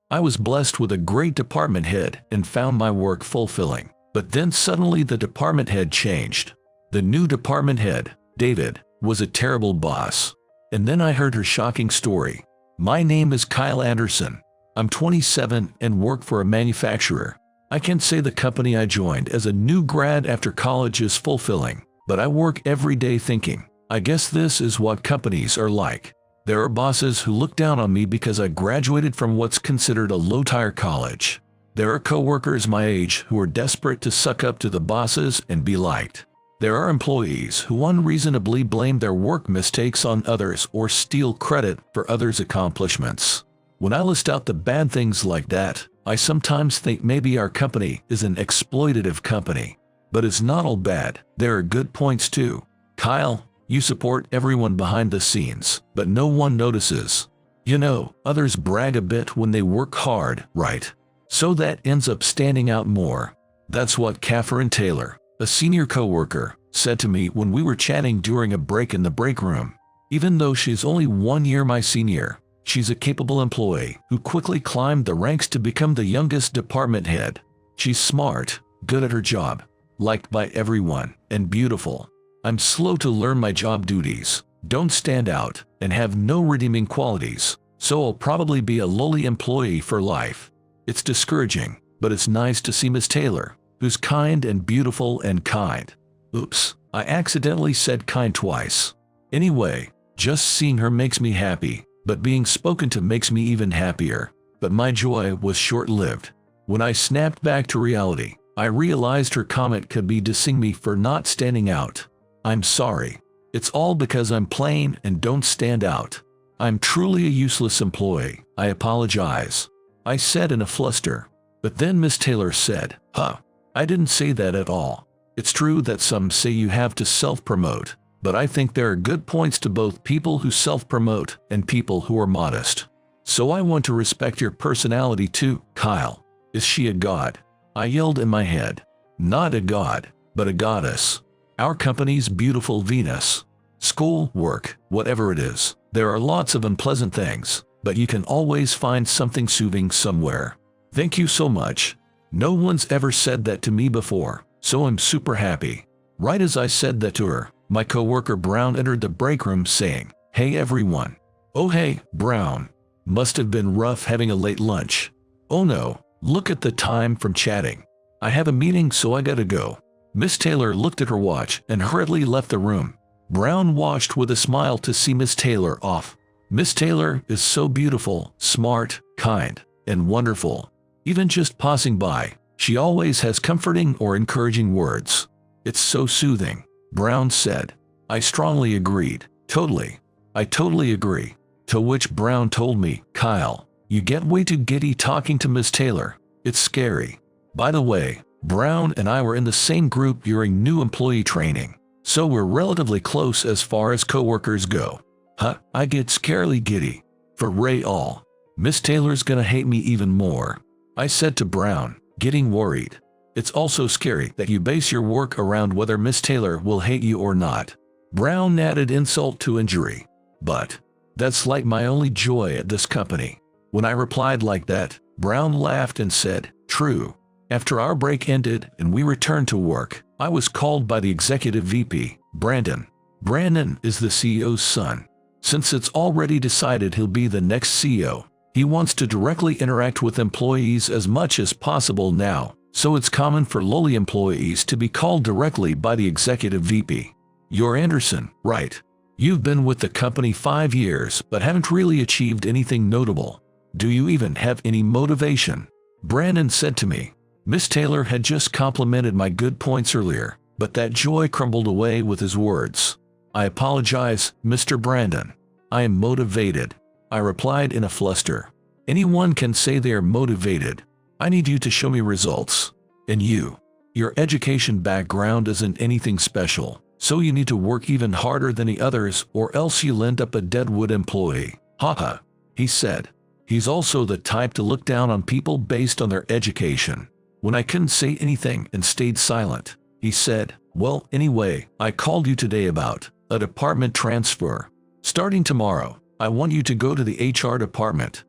I was blessed with a great department head and found my work fulfilling. But then suddenly the department head changed. The new department head, David, was a terrible boss. And then I heard her shocking story. My name is Kyle Anderson. I'm 27 and work for a manufacturer. I can't say the company I joined as a new grad after college is fulfilling, but I work every day thinking, I guess this is what companies are like. There are bosses who look down on me because I graduated from what's considered a low-tier college. There are coworkers my age who are desperate to suck up to the bosses and be liked. There are employees who unreasonably blame their work mistakes on others or steal credit for others' accomplishments. When I list out the bad things like that, I sometimes think maybe our company is an exploitative company. But it's not all bad. There are good points too. Kyle, you support everyone behind the scenes, but no one notices. You know, others brag a bit when they work hard, right? So that ends up standing out more. That's what Catherine Taylor, a senior coworker, said to me when we were chatting during a break in the break room. Even though she's only 1 year my senior, she's a capable employee who quickly climbed the ranks to become the youngest department head. She's smart, good at her job, liked by everyone, and beautiful. I'm slow to learn my job duties, don't stand out, and have no redeeming qualities, so I'll probably be a lowly employee for life. It's discouraging, but it's nice to see Miss Taylor, who's kind and beautiful and kind. Oops, I accidentally said kind twice. Anyway, just seeing her makes me happy, but being spoken to makes me even happier. But my joy was short-lived. When I snapped back to reality, I realized her comment could be dissing me for not standing out. I'm sorry. It's all because I'm plain and don't stand out. I'm truly a useless employee. I apologize. I said in a fluster. But then Miss Taylor said, I didn't say that at all. It's true that some say you have to self-promote, but I think there are good points to both people who self-promote and people who are modest. So I want to respect your personality too, Kyle. Is she a god? I yelled in my head. Not a god, but a goddess. Our company's beautiful Venus. School, work, whatever it is, there are lots of unpleasant things, but you can always find something soothing somewhere. Thank you so much. No one's ever said that to me before, so I'm super happy. Right as I said that to her, my coworker Brown entered the break room saying, Hey everyone. Oh hey, Brown. Must have been rough having a late lunch. Oh no, look at the time from chatting. I have a meeting so I gotta go. Miss Taylor looked at her watch and hurriedly left the room. Brown watched with a smile to see Miss Taylor off. Miss Taylor is so beautiful, smart, kind, and wonderful. Even just passing by, she always has comforting or encouraging words. It's so soothing, Brown said. I strongly agreed. Totally. I totally agree. To which Brown told me, Kyle, you get way too giddy talking to Miss Taylor. It's scary. By the way, Brown and I were in the same group during new employee training, so we're relatively close as far as coworkers go. I get scarily giddy. For Ray all. Miss Taylor's gonna hate me even more. I said to Brown, getting worried. It's also scary that you base your work around whether Miss Taylor will hate you or not. Brown added insult to injury. But that's like my only joy at this company. When I replied like that, Brown laughed and said, True. After our break ended and we returned to work, I was called by the executive VP, Brandon. Brandon is the CEO's son. Since it's already decided he'll be the next CEO, he wants to directly interact with employees as much as possible now, so it's common for lowly employees to be called directly by the executive VP. You're Anderson, right? You've been with the company 5 years but haven't really achieved anything notable. Do you even have any motivation? Brandon said to me. Miss Taylor had just complimented my good points earlier, but that joy crumbled away with his words. I apologize, Mr. Brandon. I am motivated. I replied in a fluster. Anyone can say they are motivated. I need you to show me results. And you. Your education background isn't anything special, so you need to work even harder than the others or else you'll end up a deadwood employee. Haha, he said. He's also the type to look down on people based on their education. When I couldn't say anything and stayed silent, he said, Well, anyway, I called you today about a department transfer. Starting tomorrow, I want you to go to the HR department.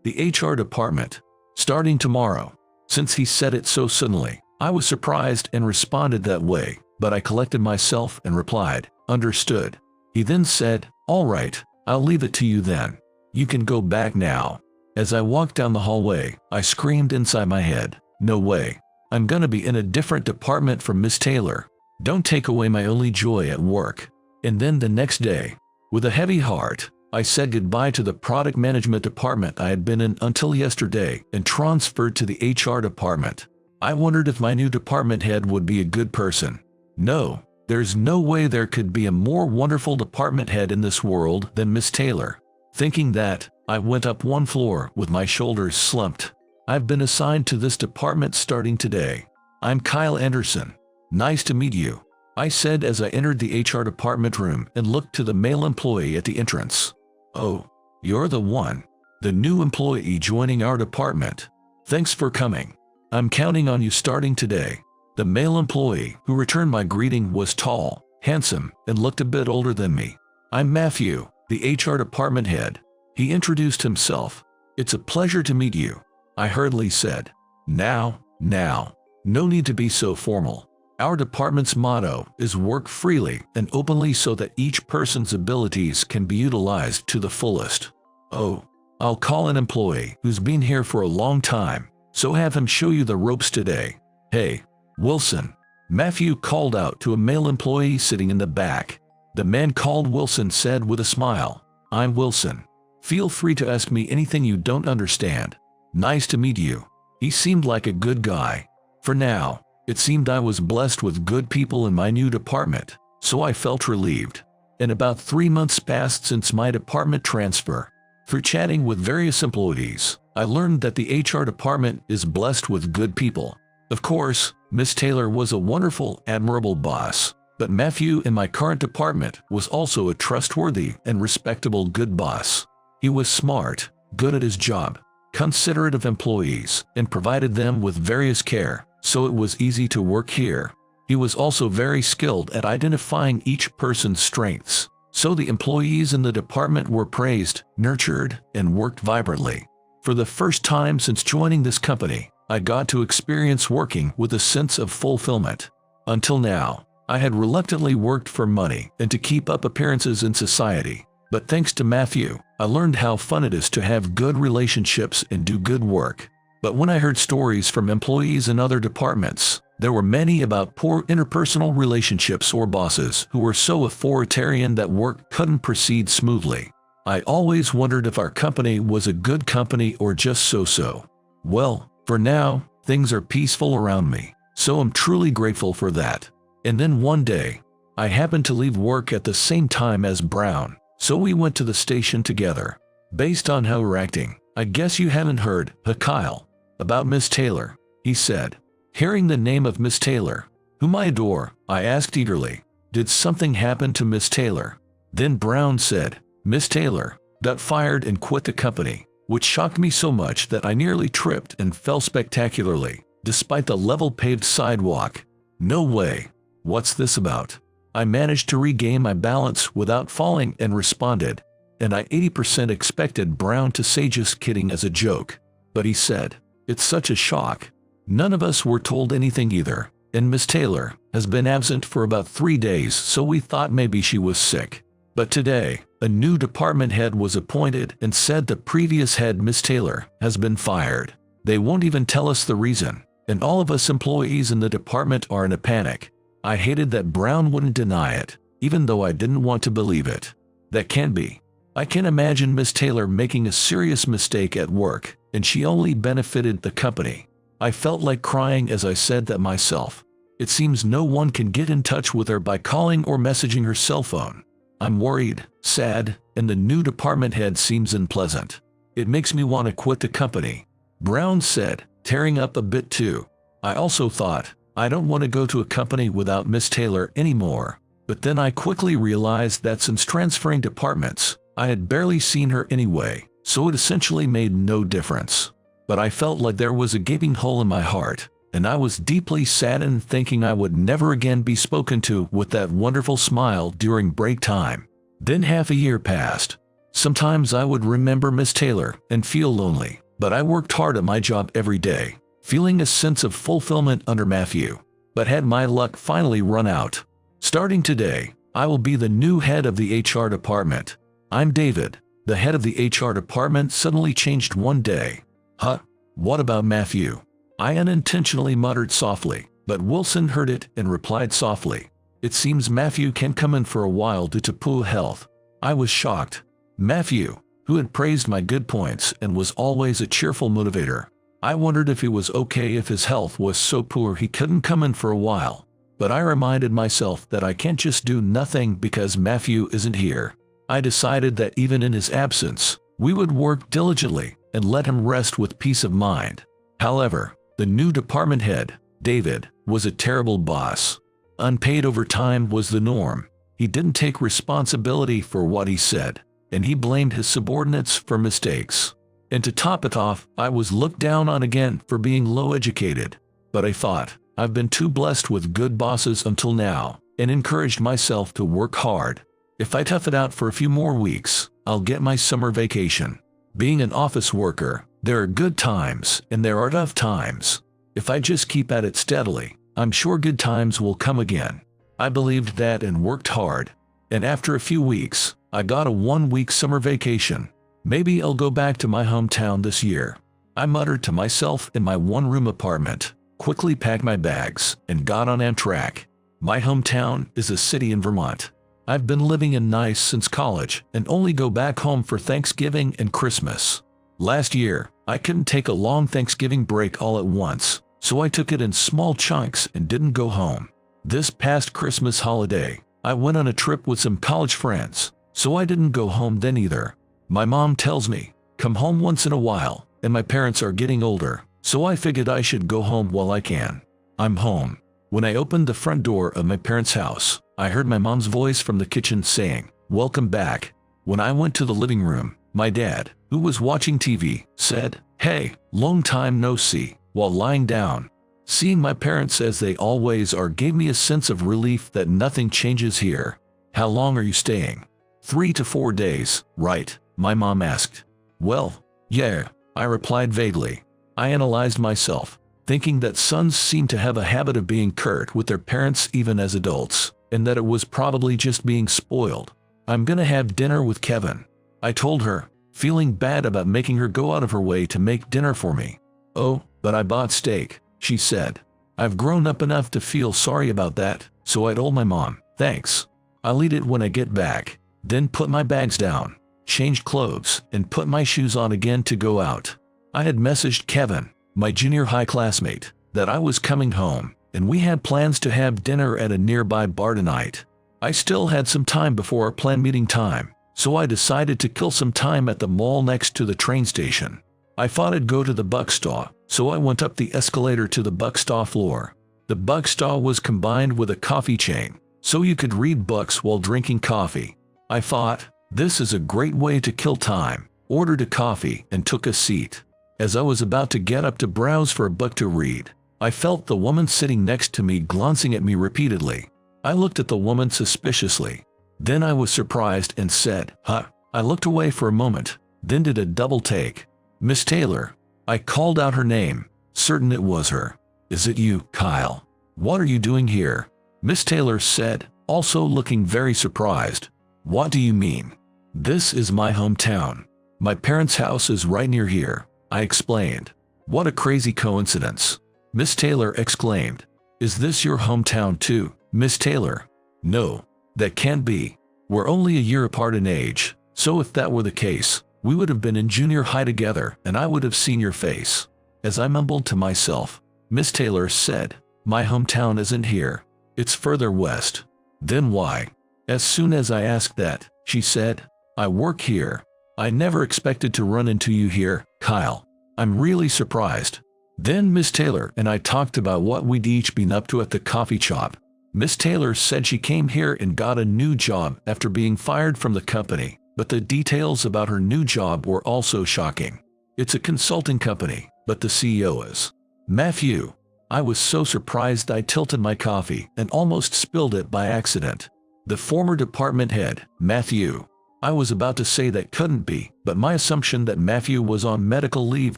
The HR department. Starting tomorrow. Since he said it so suddenly, I was surprised and responded that way, but I collected myself and replied, understood. He then said, all right, I'll leave it to you then. You can go back now. As I walked down the hallway, I screamed inside my head, no way. I'm gonna be in a different department from Miss Taylor. Don't take away my only joy at work. And then the next day, with a heavy heart, I said goodbye to the product management department I had been in until yesterday and transferred to the HR department. I wondered if my new department head would be a good person. No, there's no way there could be a more wonderful department head in this world than Miss Taylor. Thinking that, I went up one floor with my shoulders slumped. I've been assigned to this department starting today. I'm Kyle Anderson. Nice to meet you, I said as I entered the HR department room and looked to the male employee at the entrance. Oh, you're the one. The new employee joining our department. Thanks for coming. I'm counting on you starting today. The male employee who returned my greeting was tall, handsome, and looked a bit older than me. I'm Matthew, the HR department head. He introduced himself. It's a pleasure to meet you, I hurriedly said. Now, no need to be so formal. Our department's motto is work freely and openly so that each person's abilities can be utilized to the fullest. Oh, I'll call an employee who's been here for a long time, so have him show you the ropes today. Hey, Wilson. Matthew called out to a male employee sitting in the back. The man called Wilson said with a smile, I'm Wilson. Feel free to ask me anything you don't understand. Nice to meet you. He seemed like a good guy. For now, it seemed I was blessed with good people in my new department, so I felt relieved. And about 3 months passed since my department transfer. Through chatting with various employees, I learned that the HR department is blessed with good people. Of course, Miss Taylor was a wonderful, admirable boss, but Matthew in my current department was also a trustworthy and respectable good boss. He was smart, good at his job, considerate of employees, and provided them with various care, so it was easy to work here. He was also very skilled at identifying each person's strengths, so the employees in the department were praised, nurtured, and worked vibrantly. For the first time since joining this company, I got to experience working with a sense of fulfillment. Until now, I had reluctantly worked for money and to keep up appearances in society. But thanks to Matthew, I learned how fun it is to have good relationships and do good work. But when I heard stories from employees in other departments, there were many about poor interpersonal relationships or bosses who were so authoritarian that work couldn't proceed smoothly. I always wondered if our company was a good company or just so-so. Well, for now, things are peaceful around me, so I'm truly grateful for that. And then one day, I happened to leave work at the same time as Brown, so we went to the station together. Based on how we're acting, I guess you haven't heard, Kyle, about Miss Taylor, he said. Hearing the name of Miss Taylor, whom I adore, I asked eagerly, did something happen to Miss Taylor? Then Brown said, Miss Taylor got fired and quit the company, which shocked me so much that I nearly tripped and fell spectacularly, despite the level-paved sidewalk. No way. What's this about? I managed to regain my balance without falling and responded, and I 80% expected Brown to say just kidding as a joke. But he said, it's such a shock. None of us were told anything either, and Miss Taylor has been absent for about 3 days, so we thought maybe she was sick. But today, a new department head was appointed and said the previous head, Miss Taylor, has been fired. They won't even tell us the reason, and all of us employees in the department are in a panic. I hated that Brown wouldn't deny it, even though I didn't want to believe it. That can't be. I can imagine Miss Taylor making a serious mistake at work, and she only benefited the company. I felt like crying as I said that myself. It seems no one can get in touch with her by calling or messaging her cell phone. I'm worried, sad, and the new department head seems unpleasant. It makes me want to quit the company. Brown said, tearing up a bit too. I also thought, I don't want to go to a company without Miss Taylor anymore. But then I quickly realized that since transferring departments, I had barely seen her anyway, so it essentially made no difference. But I felt like there was a gaping hole in my heart, and I was deeply saddened thinking I would never again be spoken to with that wonderful smile during break time. Then half a year passed. Sometimes I would remember Miss Taylor and feel lonely, but I worked hard at my job every day, feeling a sense of fulfillment under Matthew. But had my luck finally run out? Starting today, I will be the new head of the HR department. I'm David. The head of the HR department suddenly changed one day. Huh? What about Matthew? I unintentionally muttered softly, but Wilson heard it and replied softly. It seems Matthew can't come in for a while due to poor health. I was shocked. Matthew, who had praised my good points and was always a cheerful motivator. I wondered if he was okay if his health was so poor he couldn't come in for a while. But I reminded myself that I can't just do nothing because Matthew isn't here. I decided that even in his absence, we would work diligently and let him rest with peace of mind. However, the new department head, David, was a terrible boss. Unpaid overtime was the norm. He didn't take responsibility for what he said, and he blamed his subordinates for mistakes. And to top it off, I was looked down on again for being low educated. But I thought, I've been too blessed with good bosses until now, and encouraged myself to work hard. If I tough it out for a few more weeks, I'll get my summer vacation. Being an office worker, there are good times and there are tough times. If I just keep at it steadily, I'm sure good times will come again. I believed that and worked hard. And after a few weeks, I got a 1-week summer vacation. Maybe I'll go back to my hometown this year. I muttered to myself in my one-room apartment, quickly packed my bags, and got on Amtrak. My hometown is a city in Vermont. I've been living in Nice since college and only go back home for Thanksgiving and Christmas. Last year, I couldn't take a long Thanksgiving break all at once, so I took it in small chunks and didn't go home. This past Christmas holiday, I went on a trip with some college friends, so I didn't go home then either. My mom tells me, come home once in a while, and my parents are getting older, so I figured I should go home while I can. I'm home. When I opened the front door of my parents' house, I heard my mom's voice from the kitchen saying, "Welcome back." When I went to the living room, my dad, who was watching TV, said, "Hey, long time no see," while lying down. Seeing my parents as they always are gave me a sense of relief that nothing changes here. "How long are you staying?" 3 to 4 days, right? My mom asked. "Well, yeah," I replied vaguely. I analyzed myself, thinking that sons seem to have a habit of being curt with their parents even as adults, and that it was probably just being spoiled. "I'm gonna have dinner with Kevin," I told her, feeling bad about making her go out of her way to make dinner for me. "Oh, but I bought steak," she said. I've grown up enough to feel sorry about that, so I told my mom, "Thanks. I'll eat it when I get back," then put my bags down, changed clothes, and put my shoes on again to go out. I had messaged Kevin, my junior high classmate, that I was coming home, and we had plans to have dinner at a nearby bar tonight. I still had some time before our planned meeting time, so I decided to kill some time at the mall next to the train station. I thought I'd go to the bookstore, so I went up the escalator to the bookstore floor. The bookstore was combined with a coffee chain, so you could read books while drinking coffee. I thought, this is a great way to kill time, ordered a coffee and took a seat. As I was about to get up to browse for a book to read, I felt the woman sitting next to me glancing at me repeatedly. I looked at the woman suspiciously. Then I was surprised and said, "Huh?" I looked away for a moment, then did a double take. "Miss Taylor." I called out her name, certain it was her. "Is it you, Kyle? What are you doing here?" Miss Taylor said, also looking very surprised. "What do you mean?" "This is my hometown. My parents' house is right near here," I explained. "What a crazy coincidence," Miss Taylor exclaimed. "Is this your hometown too, Miss Taylor?" "No, that can't be. We're only a year apart in age, so if that were the case, we would have been in junior high together and I would have seen your face." As I mumbled to myself, Miss Taylor said, "My hometown isn't here. It's further west." "Then why?" As soon as I asked that, she said, "I work here. I never expected to run into you here, Kyle. I'm really surprised." Then Miss Taylor and I talked about what we'd each been up to at the coffee shop. Miss Taylor said she came here and got a new job after being fired from the company, but the details about her new job were also shocking. It's a consulting company, but the CEO is Matthew. I was so surprised I tilted my coffee and almost spilled it by accident. The former department head, Matthew. I was about to say that couldn't be, but my assumption that Matthew was on medical leave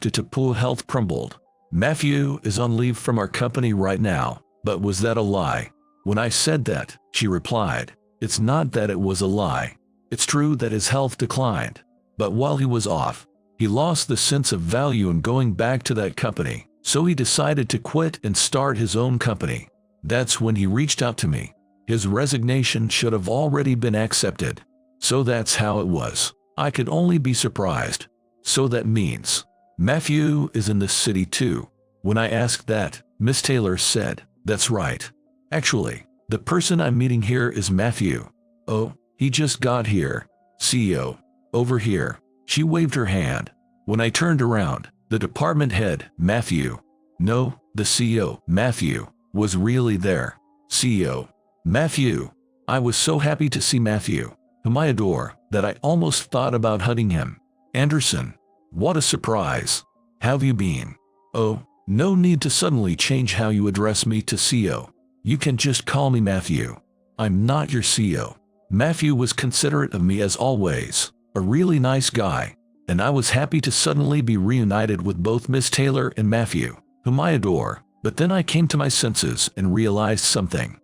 due to poor health crumbled. Matthew is on leave from our company right now, but was that a lie? When I said that, she replied, it's not that it was a lie. It's true that his health declined, but while he was off, he lost the sense of value in going back to that company, so he decided to quit and start his own company. That's when he reached out to me. His resignation should have already been accepted. So that's how it was. I could only be surprised. So that means Matthew is in this city too. When I asked that, Miss Taylor said, that's right. Actually, the person I'm meeting here is Matthew. Oh, he just got here. CEO. Over here. She waved her hand. When I turned around, the department head, Matthew. No, the CEO, Matthew, was really there. CEO. Matthew. I was so happy to see Matthew, whom I adore, that I almost thought about hugging him. Anderson. What a surprise. How've you been? Oh, no need to suddenly change how you address me to CEO. You can just call me Matthew. I'm not your CEO. Matthew was considerate of me as always, a really nice guy, and I was happy to suddenly be reunited with both Miss Taylor and Matthew, whom I adore. But then I came to my senses and realized something.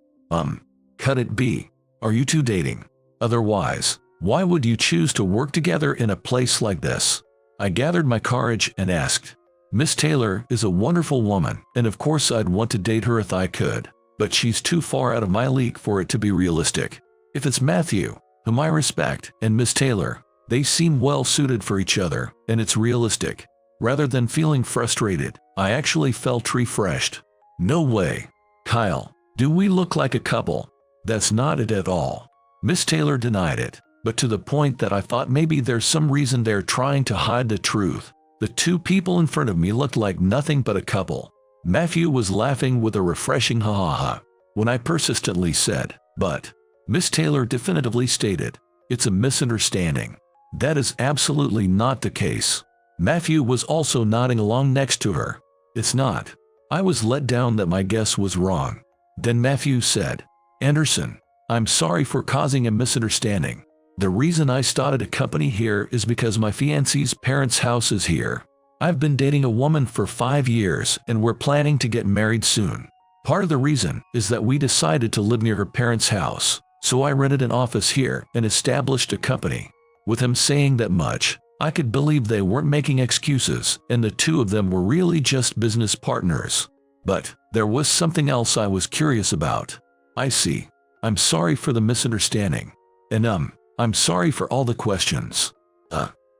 Could it be? Are you two dating? Otherwise, why would you choose to work together in a place like this? I gathered my courage and asked. Miss Taylor is a wonderful woman, and of course I'd want to date her if I could, but she's too far out of my league for it to be realistic. If it's Matthew, whom I respect, and Miss Taylor, they seem well suited for each other, and it's realistic. Rather than feeling frustrated, I actually felt refreshed. No way. Kyle, do we look like a couple? That's not it at all. Miss Taylor denied it, but to the point that I thought maybe there's some reason they're trying to hide the truth. The two people in front of me looked like nothing but a couple. Matthew was laughing with a refreshing ha-ha-ha. When I persistently said, but, Miss Taylor definitively stated, it's a misunderstanding. That is absolutely not the case. Matthew was also nodding along next to her. It's not. I was let down that my guess was wrong. Then Matthew said, Anderson, I'm sorry for causing a misunderstanding. The reason I started a company here is because my fiancé's parents' house is here. I've been dating a woman for 5 years and we're planning to get married soon. Part of the reason is that we decided to live near her parents' house, so I rented an office here and established a company. With him saying that much, I could believe they weren't making excuses and the two of them were really just business partners. But there was something else I was curious about. I see. I'm sorry for the misunderstanding. And I'm sorry for all the questions.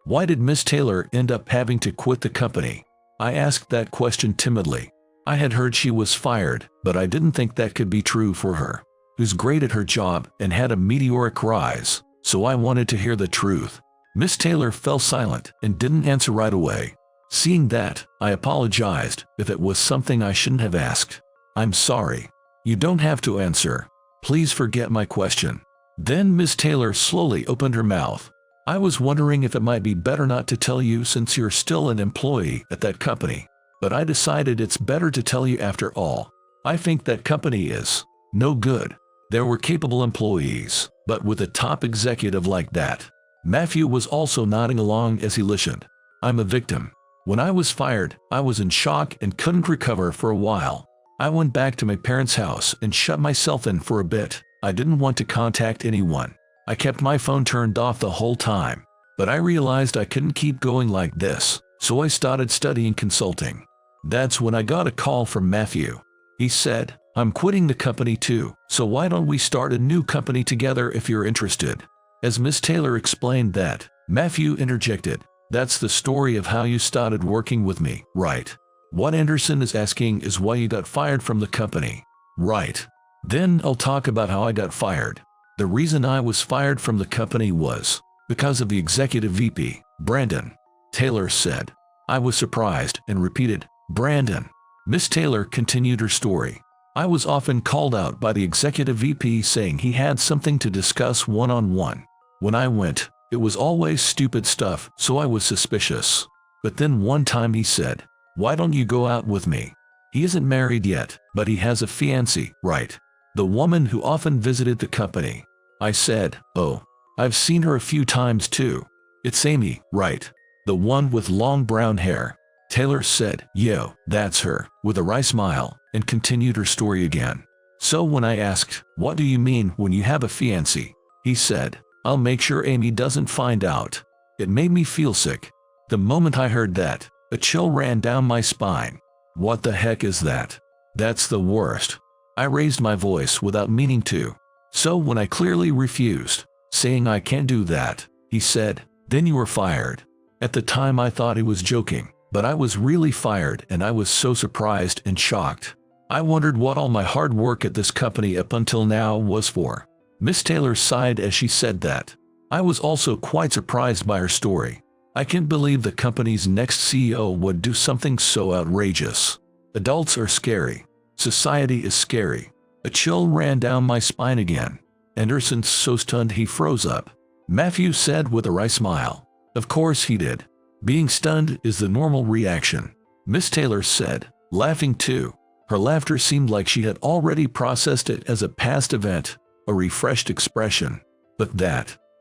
Why did Miss Taylor end up having to quit the company? I asked that question timidly. I had heard she was fired, but I didn't think that could be true for her, who's great at her job and had a meteoric rise, so I wanted to hear the truth. Miss Taylor fell silent and didn't answer right away. Seeing that, I apologized if it was something I shouldn't have asked. I'm sorry. You don't have to answer. Please forget my question. Then Miss Taylor slowly opened her mouth. I was wondering if it might be better not to tell you since you're still an employee at that company. But I decided it's better to tell you after all. I think that company is no good. There were capable employees, but with a top executive like that. Matthew was also nodding along as he listened. I'm a victim. When I was fired, I was in shock and couldn't recover for a while. I went back to my parents' house and shut myself in for a bit. I didn't want to contact anyone. I kept my phone turned off the whole time. But I realized I couldn't keep going like this, so I started studying consulting. That's when I got a call from Matthew. He said, I'm quitting the company too, so why don't we start a new company together if you're interested? As Miss Taylor explained that, Matthew interjected, that's the story of how you started working with me, right? What Anderson is asking is why you got fired from the company. Right. Then I'll talk about how I got fired. The reason I was fired from the company was because of the executive VP, Brandon. Taylor said. I was surprised and repeated, Brandon. Miss Taylor continued her story. I was often called out by the executive VP saying he had something to discuss one-on-one. When I went, it was always stupid stuff, so I was suspicious. But then one time he said, why don't you go out with me? He isn't married yet, but he has a fiancée, right? The woman who often visited the company. I said, oh, I've seen her a few times too. It's Amy, right? The one with long brown hair. Taylor said, "Yo, that's her," with a wry smile, and continued her story again. So when I asked, "What do you mean when you have a fiancé?" he said, "I'll make sure Amy doesn't find out." It made me feel sick. The moment I heard that, a chill ran down my spine. What the heck is that? That's the worst. I raised my voice without meaning to. So when I clearly refused, saying I can't do that, he said, "Then you were fired." At the time I thought he was joking, but I was really fired and I was so surprised and shocked. I wondered what all my hard work at this company up until now was for. Miss Taylor sighed as she said that. I was also quite surprised by her story. I can't believe the company's next CEO would do something so outrageous. Adults are scary. Society is scary. A chill ran down my spine again. Anderson so stunned he froze up. Matthew said with a wry smile. Of course he did. Being stunned is the normal reaction. Miss Taylor said, laughing too. Her laughter seemed like she had already processed it as a past event, a refreshed expression. But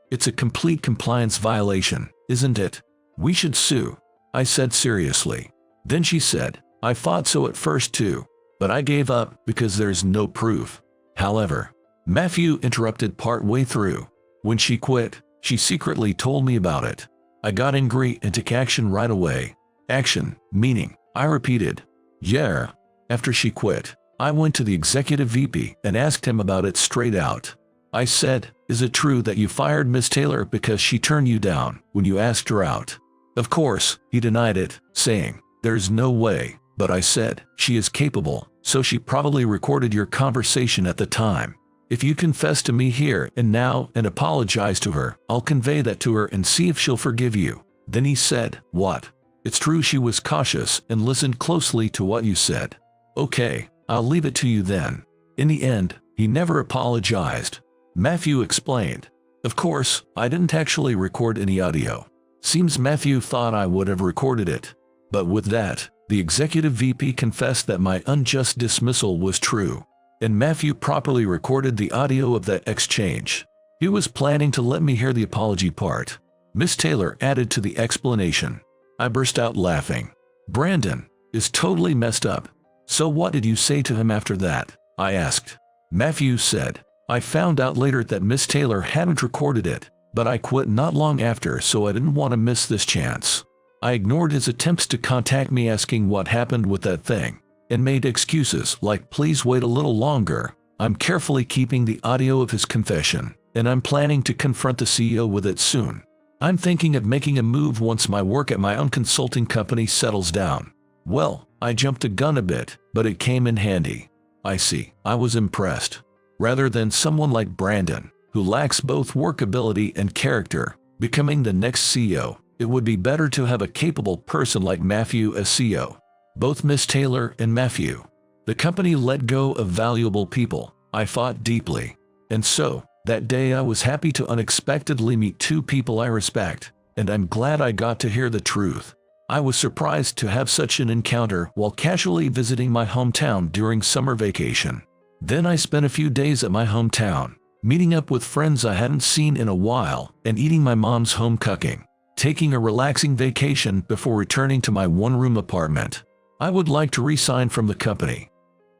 it's a complete compliance violation, isn't it? We should sue, I said seriously. Then she said, I thought so at first too, but I gave up because there's no proof. However, Matthew interrupted part way through. When she quit, she secretly told me about it. I got angry and took action right away. Action, meaning, I repeated, yeah. After she quit, I went to the executive VP and asked him about it straight out. I said, is it true that you fired Miss Taylor because she turned you down when you asked her out? Of course, he denied it, saying, there's no way, but I said, she is capable, so she probably recorded your conversation at the time. If you confess to me here and now and apologize to her, I'll convey that to her and see if she'll forgive you. Then he said, what? It's true she was cautious and listened closely to what you said. Okay, I'll leave it to you then. In the end, he never apologized. Matthew explained. Of course, I didn't actually record any audio. Seems Matthew thought I would have recorded it. But with that, the executive VP confessed that my unjust dismissal was true. And Matthew properly recorded the audio of that exchange. He was planning to let me hear the apology part. Miss Taylor added to the explanation. I burst out laughing. Brandon is totally messed up. So what did you say to him after that? I asked. Matthew said, I found out later that Miss Taylor hadn't recorded it, but I quit not long after, so I didn't want to miss this chance. I ignored his attempts to contact me asking what happened with that thing, and made excuses like please wait a little longer. I'm carefully keeping the audio of his confession, and I'm planning to confront the CEO with it soon. I'm thinking of making a move once my work at my own consulting company settles down. Well, I jumped the gun a bit, but it came in handy. I see, I was impressed. Rather than someone like Brandon, who lacks both workability and character, becoming the next CEO, it would be better to have a capable person like Matthew as CEO. Both Miss Taylor and Matthew. The company let go of valuable people. I thought deeply. And so, that day I was happy to unexpectedly meet two people I respect, and I'm glad I got to hear the truth. I was surprised to have such an encounter while casually visiting my hometown during summer vacation. Then I spent a few days at my hometown, meeting up with friends I hadn't seen in a while and eating my mom's home cooking, taking a relaxing vacation before returning to my one-room apartment. I would like to resign from the company.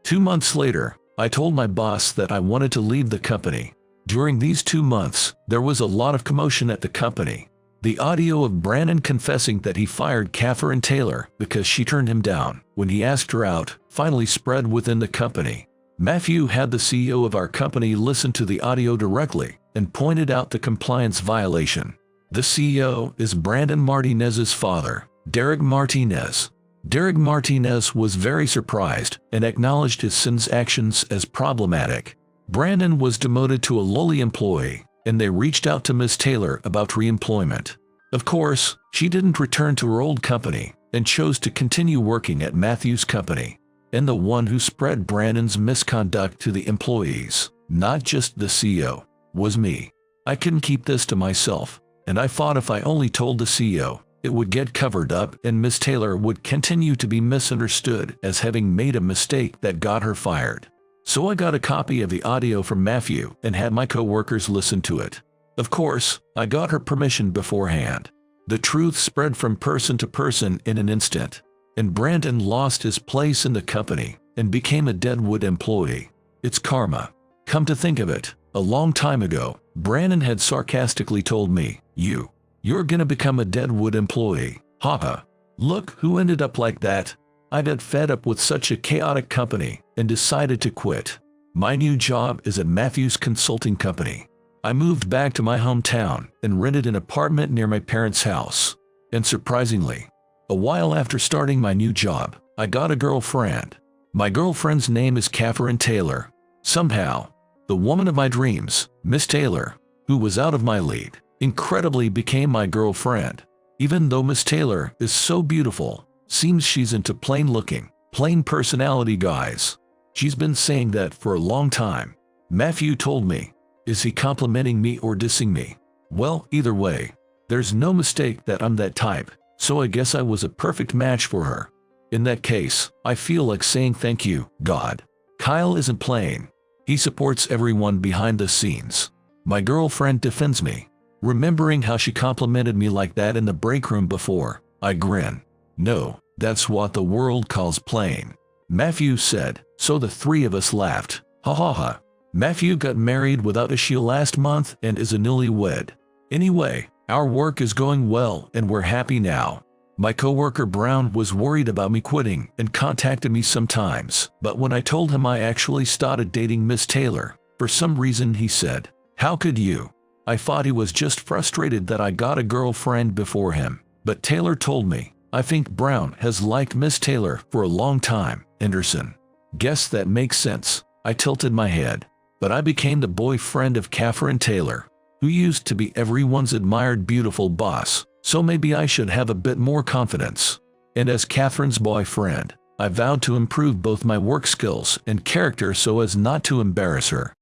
2 months later, I told my boss that I wanted to leave the company. During these 2 months, there was a lot of commotion at the company. The audio of Brandon confessing that he fired Catherine Taylor because she turned him down when he asked her out finally spread within the company. Matthew had the CEO of our company listen to the audio directly and pointed out the compliance violation. The CEO is Brandon Martinez's father, Derek Martinez. Derek Martinez was very surprised and acknowledged his son's actions as problematic. Brandon was demoted to a lowly employee, and they reached out to Miss Taylor about reemployment. Of course, she didn't return to her old company and chose to continue working at Matthew's company. And the one who spread Brandon's misconduct to the employees, not just the CEO, was me. I couldn't keep this to myself, and I thought if I only told the CEO, it would get covered up and Miss Taylor would continue to be misunderstood as having made a mistake that got her fired. So I got a copy of the audio from Matthew and had my co-workers listen to it. Of course, I got her permission beforehand. The truth spread from person to person in an instant, and Brandon lost his place in the company and became a Deadwood employee. It's karma. Come to think of it, a long time ago, Brandon had sarcastically told me, You're gonna become a Deadwood employee. Haha. Look who ended up like that. I got fed up with such a chaotic company and decided to quit. My new job is at Matthew's consulting company. I moved back to my hometown and rented an apartment near my parents' house. And surprisingly, a while after starting my new job, I got a girlfriend. My girlfriend's name is Catherine Taylor. Somehow, the woman of my dreams, Miss Taylor, who was out of my league, incredibly became my girlfriend. Even though Miss Taylor is so beautiful, seems she's into plain-looking, plain personality guys. She's been saying that for a long time. Matthew told me. Is he complimenting me or dissing me? Well, either way, there's no mistake that I'm that type, so I guess I was a perfect match for her. In that case, I feel like saying thank you, God. Kyle isn't playing. He supports everyone behind the scenes. My girlfriend defends me. Remembering how she complimented me like that in the break room before, I grin. No, that's what the world calls playing. Matthew said, so the three of us laughed. Ha ha ha. Matthew got married without issue last month and is a newlywed. Anyway, our work is going well and we're happy now. My coworker Brown was worried about me quitting and contacted me sometimes, but when I told him I actually started dating Miss Taylor, for some reason he said, "How could you?" I thought he was just frustrated that I got a girlfriend before him, but Taylor told me, "I think Brown has liked Miss Taylor for a long time, Anderson." Guess that makes sense. I tilted my head. But I became the boyfriend of Catherine Taylor, who used to be everyone's admired beautiful boss, so maybe I should have a bit more confidence. And as Catherine's boyfriend, I vowed to improve both my work skills and character so as not to embarrass her.